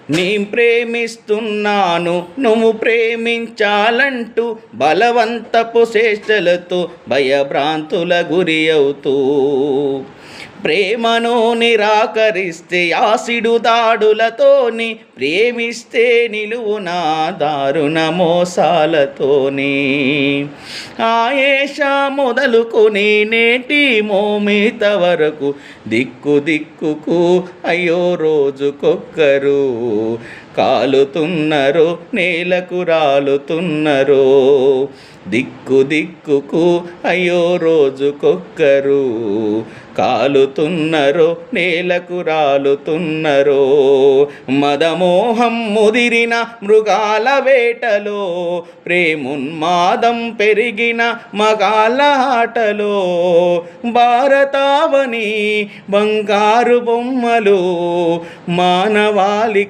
నీ ప్రేమిస్తున్నాను నువ్వు ప్రేమించాలంటూ బలవంతపు చేష్టలతో భయభ్రాంతుల గురి అవుతూ ప్రేమను నిరాకరిస్తే యాసిడు దాడులతోని ప్రేమిస్తే నిలువునా దారుణ మోసాలతోని ఆయేష మొదలుకొని నేటి మోమిత వరకు దిక్కు దిక్కుకు అయ్యో రోజుకొక్కరు కాలుతున్నరో నేలకు రాలుతున్నరో దిక్కు దిక్కుకు అయ్యో రోజుకొక్కరు కాలుతున్నరో నేలకు రాలుతున్నరో మదమోహం ముదిరిన మృగాల వేటలో ప్రేమున్మాదం పెరిగిన మగాల ఆటలో భారతావని బంగారు బొమ్మలు మానవాళి